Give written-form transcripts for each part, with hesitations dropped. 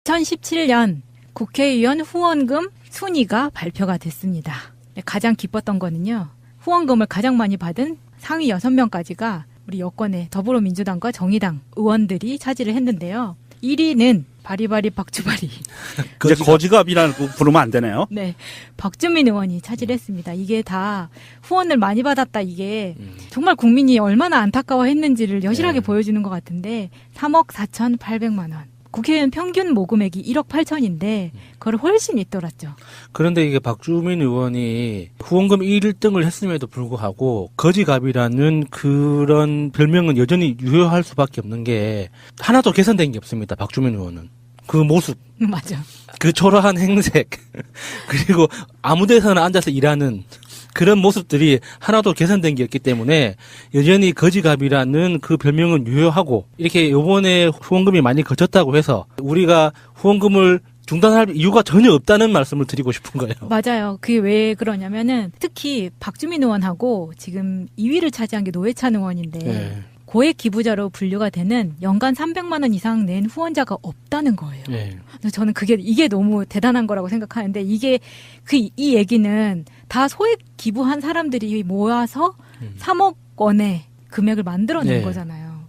2017년 국회의원 후원금 순위가 발표가 됐습니다. 가장 기뻤던 거는요. 후원금을 가장 많이 받은 상위 6명까지가 우리 여권의 더불어민주당과 정의당 의원들이 차지를 했는데요. 1위는 바리바리 박주바리. 이제 거지갑이라고 부르면 안 되네요. 네, 박주민 의원이 차지를 했습니다. 이게 다 후원을 많이 받았다. 이게 정말 국민이 얼마나 안타까워했는지를 여실하게 보여주는 것 같은데 3억 4,800만 원. 국회의원 평균 모금액이 1억 8천인데 그걸 훨씬 잇돌았죠. 그런데 이게 박주민 의원이 후원금 1등을 했음에도 불구하고 거지갑이라는 그런 별명은 여전히 유효할 수밖에 없는 게 하나도 개선된 게 없습니다. 박주민 의원은. 그 모습. 맞아. 그 초라한 행색. 그리고 아무 데서나 앉아서 일하는 그런 모습들이 하나도 개선된 게 없기 때문에 여전히 거지갑이라는 그 별명은 유효하고 이렇게 요번에 후원금이 많이 거쳤다고 해서 우리가 후원금을 중단할 이유가 전혀 없다는 말씀을 드리고 싶은 거예요. 맞아요. 그게 왜 그러냐면은 특히 박주민 의원하고 지금 2위를 차지한 게 노회찬 의원인데 네. 고액 기부자로 분류가 되는 연간 300만 원 이상 낸 후원자가 없다는 거예요. 네. 그래서 저는 이게 너무 대단한 거라고 생각하는데 이게 이 얘기는 다 소액 기부한 사람들이 모아서 3억 원의 금액을 만들어낸 네. 거잖아요.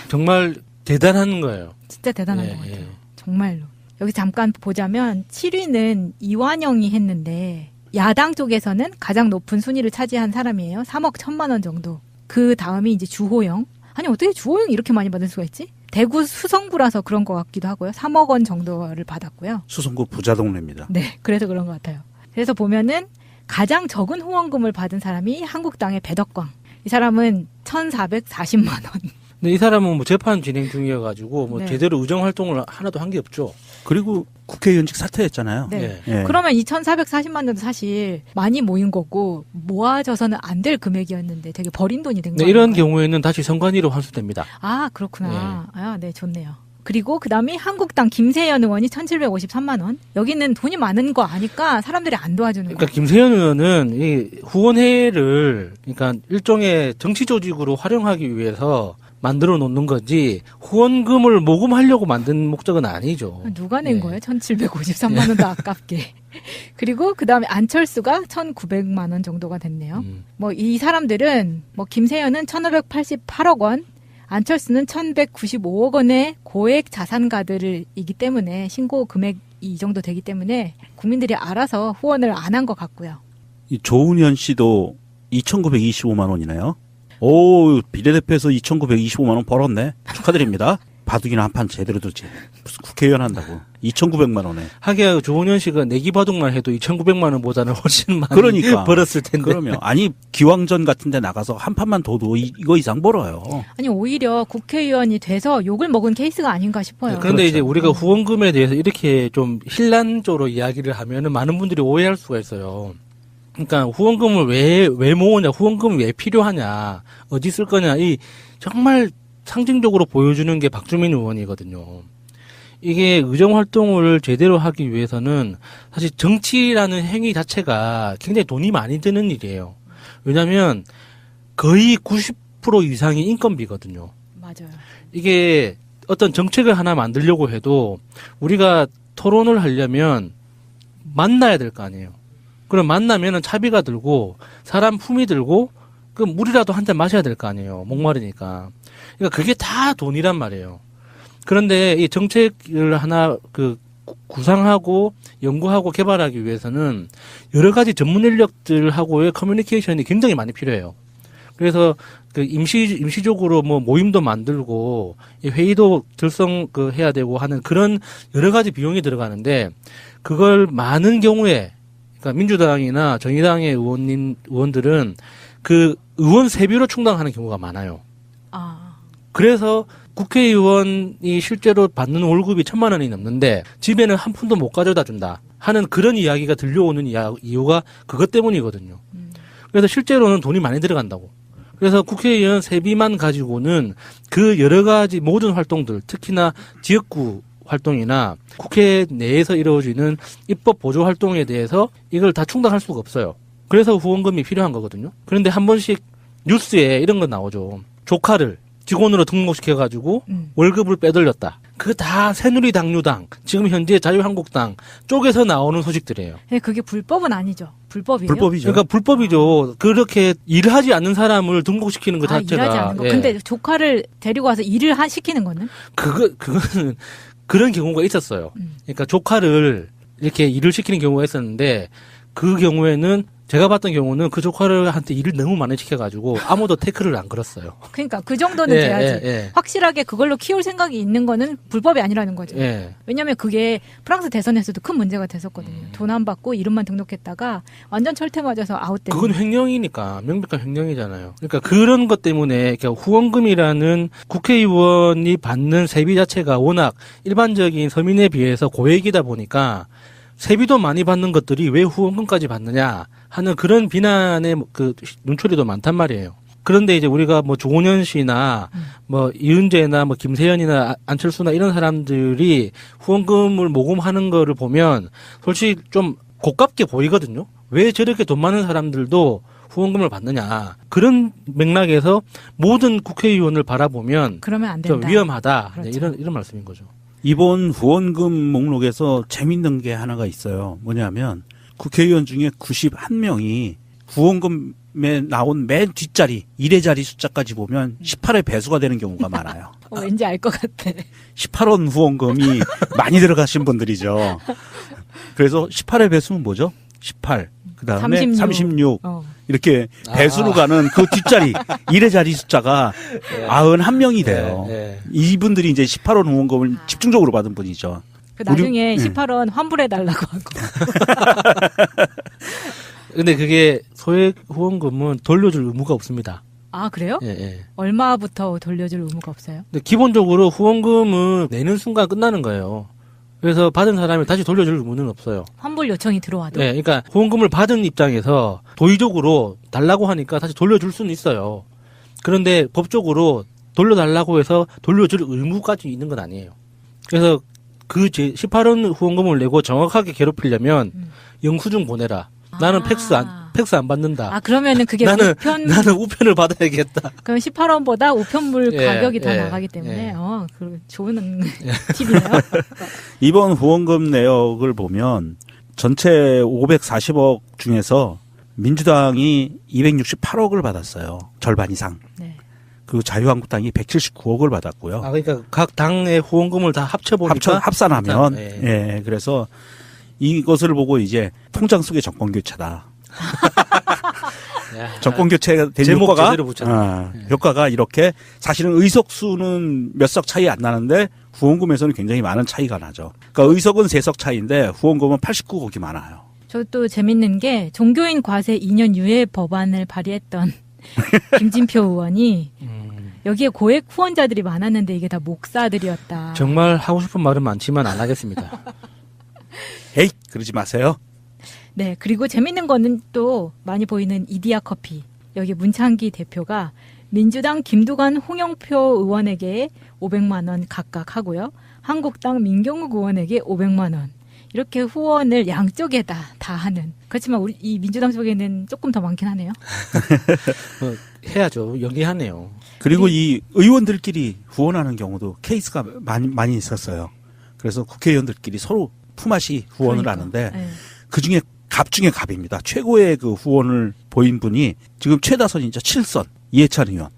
정말 대단한 거예요. 진짜 대단한 네, 것 같아요. 네. 정말로. 여기 잠깐 보자면 7위는 이완영이 했는데 야당 쪽에서는 가장 높은 순위를 차지한 사람이에요. 3억 1,000만 원 정도. 그 다음이 이제 주호영. 아니 어떻게 주호영이 이렇게 많이 받을 수가 있지? 대구 수성구라서 그런 것 같기도 하고요. 3억 원 정도를 받았고요. 수성구 부자 동네입니다. 네, 그래서 그런 것 같아요. 그래서 보면은 가장 적은 후원금을 받은 사람이 한국당의 배덕광. 이 사람은 1,440만 원. 근데 이 사람은 뭐 재판 진행 중이어가지고 뭐 네. 제대로 의정 활동을 하나도 한 게 없죠. 그리고 국회의원직 사퇴했잖아요. 네. 예. 예. 그러면 이 1,440만 원도 사실 많이 모인 거고 모아져서는 안 될 금액이었는데 되게 버린 돈이 된 네, 거예요. 이런 경우에는 다시 선관위로 환수됩니다. 아, 그렇구나. 아, 네, 좋네요. 그리고 그다음에 한국당 김세연 의원이 1,753만 원. 여기는 돈이 많은 거 아니까 사람들이 안 도와주는 그러니까 거예요. 김세현 의원은 이 후원회를 그러니까 일종의 정치 조직으로 활용하기 위해서 만들어 놓는 거지 후원금을 모금하려고 만든 목적은 아니죠. 누가 낸 네. 거예요? 1,753만 원도 아깝게. 그리고 그다음에 안철수가 1,900만 원 정도가 됐네요. 뭐 이 사람들은 뭐 김세연은 1,588억 원, 안철수는 1,195억 원의 고액 자산가들이기 때문에 신고 금액이 이 정도 되기 때문에 국민들이 알아서 후원을 안 한 것 같고요. 이 조은현 씨도 2,925만 원이네요. 오, 비례대표에서 2,925만 원 벌었네. 축하드립니다. 바둑이나 한 판 제대로 두지. 무슨 국회의원 한다고. 2,900만 원에. 하기야 조은현 씨가 내기 바둑만 해도 2,900만 원보다는 훨씬 많이 그러니까. 벌었을 텐데. 그러면 아니 기왕전 같은 데 나가서 한 판만 둬도 이거 이상 벌어요. 아니 오히려 국회의원이 돼서 욕을 먹은 케이스가 아닌가 싶어요. 그런데 그렇죠. 이제 우리가 후원금에 대해서 이렇게 좀 힐난조로 이야기를 하면은 많은 분들이 오해할 수가 있어요. 그러니까 후원금을 왜 모으냐, 후원금이 왜 필요하냐, 어디 쓸 거냐, 이 정말 상징적으로 보여주는 게 박주민 의원이거든요. 이게 의정 활동을 제대로 하기 위해서는 사실 정치라는 행위 자체가 굉장히 돈이 많이 드는 일이에요. 왜냐하면 거의 90% 이상이 인건비거든요. 맞아요. 이게 어떤 정책을 하나 만들려고 해도 우리가 토론을 하려면 만나야 될 거 아니에요. 그럼 만나면은 차비가 들고 사람 품이 들고 그 물이라도 한 잔 마셔야 될 거 아니에요. 목마르니까. 그러니까 그게 다 돈이란 말이에요. 그런데 이 정책을 하나 그 구상하고 연구하고 개발하기 위해서는 여러 가지 전문 인력들하고의 커뮤니케이션이 굉장히 많이 필요해요. 그래서 그 임시적으로 뭐 모임도 만들고 이 회의도 해야 되고 하는 그런 여러 가지 비용이 들어가는데 그걸 많은 경우에 그러니까 민주당이나 정의당의 의원들은 그 의원 세비로 충당하는 경우가 많아요. 아, 그래서 국회의원이 실제로 받는 월급이 1,000만 원이 넘는데 집에는 한 푼도 못 가져다 준다 하는 그런 이야기가 들려오는 이유가 그것 때문이거든요. 그래서 실제로는 돈이 많이 들어간다고. 그래서 국회의원 세비만 가지고는 그 여러 가지 모든 활동들, 특히나 지역구 활동이나 국회 내에서 이루어지는 입법 보조 활동에 대해서 이걸 다 충당할 수가 없어요. 그래서 후원금이 필요한 거거든요. 그런데 한 번씩 뉴스에 이런 거 나오죠. 조카를 직원으로 등록시켜가지고 월급을 빼돌렸다. 그 다 새누리당류당, 지금 현재 자유한국당 쪽에서 나오는 소식들이에요. 네, 그게 불법은 아니죠. 불법이에요? 불법이죠. 그러니까 불법이죠. 그렇게 일을 하지 않는 사람을 등록시키는 것 자체가. 일하지 않는 거. 예. 근데 조카를 데리고 와서 일을 시키는 거는? 그거는 그런 경우가 있었어요. 그러니까 조카를 이렇게 일을 시키는 경우가 있었는데 그 경우에는 제가 봤던 경우는 그 조카한테 일을 너무 많이 시켜가지고 아무도 태클을 안 걸었어요. 그러니까 그 정도는 돼야지. 확실하게 그걸로 키울 생각이 있는 거는 불법이 아니라는 거죠. 예. 왜냐하면 그게 프랑스 대선에서도 큰 문제가 됐었거든요. 돈 안 받고 이름만 등록했다가 완전 철퇴 맞아서 아웃되는. 그건 횡령이니까 명백한 횡령이잖아요. 그러니까 그런 것 때문에 후원금이라는 국회의원이 받는 세비 자체가 워낙 일반적인 서민에 비해서 고액이다 보니까 세비도 많이 받는 것들이 왜 후원금까지 받느냐 하는 그런 비난의 그 눈초리도 많단 말이에요. 그런데 이제 우리가 뭐 조은현 씨나 뭐 이은재나 뭐 김세연이나 안철수나 이런 사람들이 후원금을 모금하는 거를 보면 솔직히 좀 고깝게 보이거든요. 왜 저렇게 돈 많은 사람들도 후원금을 받느냐. 그런 맥락에서 모든 국회의원을 바라보면 그러면 안 된다. 좀 위험하다. 그렇죠. 이런 말씀인 거죠. 이번 후원금 목록에서 재밌는 게 하나가 있어요. 뭐냐면 국회의원 중에 91명이 후원금에 나온 맨 뒷자리 1의 자리 숫자까지 보면 18의 배수가 되는 경우가 많아요. 왠지 알 것 같아. 18원 후원금이 많이 들어가신 분들이죠. 그래서 18의 배수는 뭐죠? 18. 그다음에 36. 이렇게 배수로 가는 그 뒷자리 1의 자리 숫자가 91명이 돼요. 이분들이 이제 18원 후원금을 집중적으로 받은 분이죠. 그 나중에 18원 환불해달라고 하고. 근데 그게 소액 후원금은 돌려줄 의무가 없습니다. 아, 그래요? 예. 얼마부터 돌려줄 의무가 없어요? 근데 기본적으로 후원금은 내는 순간 끝나는 거예요. 그래서 받은 사람이 다시 돌려줄 의무는 없어요. 환불 요청이 들어와도? 네, 그러니까 후원금을 받은 입장에서 도의적으로 달라고 하니까 다시 돌려줄 수는 있어요. 그런데 법적으로 돌려달라고 해서 돌려줄 의무까지 있는 건 아니에요. 그래서 그 18원 후원금을 내고 정확하게 괴롭히려면 영수증 보내라. 나는 팩스 안 받는다. 아, 그러면은 그게 나는 우편을 받아야겠다. 그럼 18원보다 우편물 가격이 더 나가기 때문에, 그 좋은 팁이네요. 이번 후원금 내역을 보면 전체 540억 중에서 민주당이 268억을 받았어요. 절반 이상. 네. 그리고 자유한국당이 179억을 받았고요. 아, 그러니까 각 당의 후원금을 다 합쳐보니까. 합산하면. 예, 그래서 이것을 보고 이제 통장 속의 정권 교체다. 정권 교체가 된 효과가 이렇게 사실은 의석수는 몇 석 차이 안 나는데 후원금에서는 굉장히 많은 차이가 나죠. 그러니까 의석은 3석 차이인데 후원금은 89억이 많아요. 저도 재밌는 게 종교인 과세 2년 유예 법안을 발의했던 김진표 의원이 여기에 고액 후원자들이 많았는데 이게 다 목사들이었다. 정말 하고 싶은 말은 많지만 안 하겠습니다. 에이, 그러지 마세요. 네, 그리고 재밌는 거는 또 많이 보이는 이디야 커피. 여기 문창기 대표가 민주당 김두관 홍영표 의원에게 500만 원 각각 하고요. 한국당 민경욱 의원에게 500만 원. 이렇게 후원을 양쪽에다 다 하는. 그렇지만 우리 이 민주당 쪽에는 조금 더 많긴 하네요. 해야죠. 연기하네요. 그리고 이 의원들끼리 후원하는 경우도 케이스가 많이 있었어요. 그래서 국회의원들끼리 서로 품앗이 후원을 하는데 그중에 갑 중에 갑입니다. 최고의 그 후원을 보인 분이 지금 최다선이죠. 7선 이해찬 의원.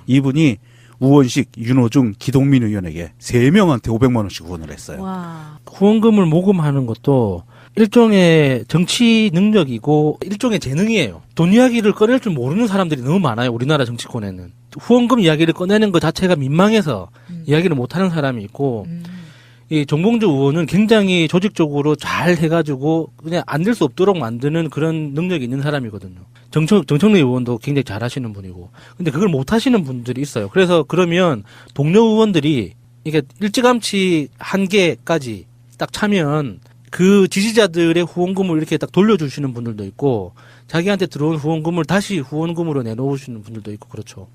이분이 우원식, 윤호중, 기동민 의원에게 3명한테 500만 원씩 후원을 했어요. 와. 후원금을 모금하는 것도 일종의 정치 능력이고 일종의 재능이에요. 돈 이야기를 꺼낼 줄 모르는 사람들이 너무 많아요. 우리나라 정치권에는. 후원금 이야기를 꺼내는 것 자체가 민망해서 이야기를 못하는 사람이 있고 이 정봉주 의원은 굉장히 조직적으로 잘 해가지고 그냥 안 될 수 없도록 만드는 그런 능력이 있는 사람이거든요. 정청래 의원도 굉장히 잘하시는 분이고. 근데 그걸 못하시는 분들이 있어요. 그래서 그러면 동료 의원들이 이게 일찌감치 한계까지 딱 차면 그 지지자들의 후원금을 이렇게 딱 돌려주시는 분들도 있고 자기한테 들어온 후원금을 다시 후원금으로 내놓으시는 분들도 있고 그렇죠.